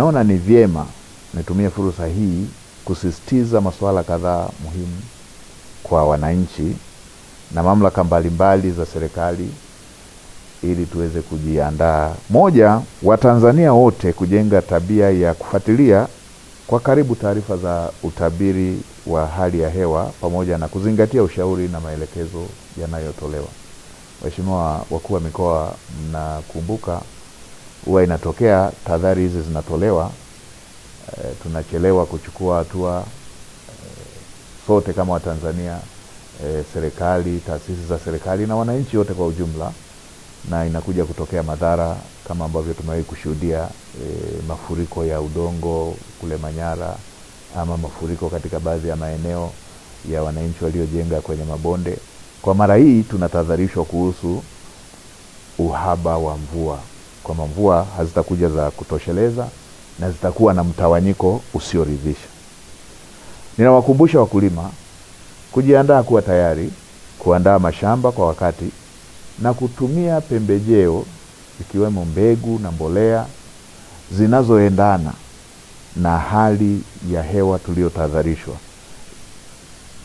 Naona ni vyema nitumie fursa hii kusisitiza masuala kadhaa muhimu kwa wananchi na mamlaka mbalimbali za serikali ili tuweze kujiandaa. Moja, Watanzania wote kujenga tabia ya kufuatilia kwa karibu taarifa za utabiri wa hali ya hewa pamoja na kuzingatia ushauri na maelekezo yanayotolewa. Waheshimiwa wakuu wa mikoa, mnakumbuka huwa inatokea tahadhari hizi zinatolewa, tunachelewa kuchukua hatua sote kama Watanzania, serikali, taasisi za serikali na wananchi wote kwa ujumla, na inakuja kutokea madhara kama ambavyo tumewahi kushuhudia, mafuriko ya udongo kule Manyara, ama mafuriko katika baadhi ya maeneo ya wananchi waliojenga kwenye mabonde. Kwa mara hii tunatahadharishwa kuhusu uhaba wa mvua, kwamba mvua hazitakuja za kutosheleza na zitakuwa na mtawanyiko usioridhisha. Ninawakumbusha wakulima kujiandaa kuwa tayari, kuandaa mashamba kwa wakati na kutumia pembejeo ikiwemo mbegu na mbolea zinazoendana na hali ya hewa tuliyotahadharishwa.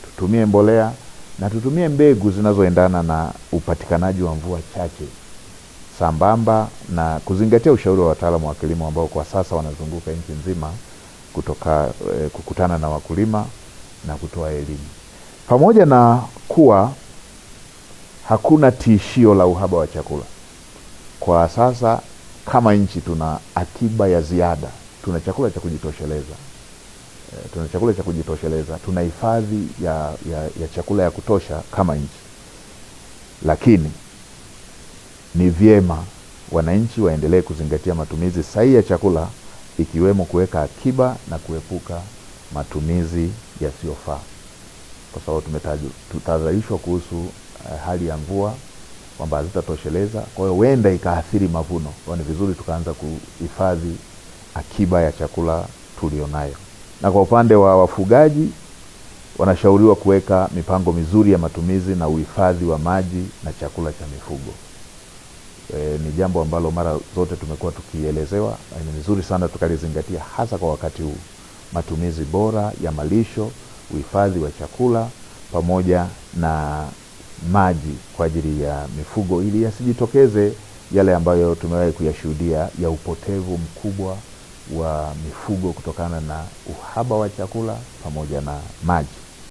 Tutumie mbolea na tutumie mbegu zinazoendana na upatikanaji wa mvua chache, sambamba na kuzingatia ushauri wa wataalamu wa kilimo ambao kwa sasa wanazunguka nchi nzima kukutana na wakulima na kutoa elimu. Pamoja na kuwa hakuna tishio la uhaba wa chakula, kwa sasa kama nchi tuna akiba ya ziada, tuna chakula cha kujitosheleza, tuna hifadhi ya chakula ya kutosha kama nchi. Lakini ni vyema wananchi waendelee kuzingatia matumizi sahihi ya chakula, ikiwemo kuweka akiba na kuepuka matumizi yasiyofaa, kwa sababu tumetahadharishwa kuhusu hali ya mvua kwamba hazitatosheleza. Kwa hiyo huenda ikaathiri mavuno. Kwa ni vizuri tukaanza kuhifadhi akiba ya chakula tulionayo. Na kwa upande wa wafugaji, wanashauriwa kuweka mipango mizuri ya matumizi na uhifadhi wa maji na chakula cha mifugo. Ni jambo ambalo mara zote tumekuwa tukielezewa, ni vizuri sana tukalizingatia hasa kwa wakati huu. Matumizi bora ya malisho, uhifadhi wa chakula pamoja na maji kwa ajili ya mifugo, ili yasijitokeze yale ambayo tumewahi kuyashuhudia ya upotevu mkubwa wa mifugo kutokana na uhaba wa chakula pamoja na maji.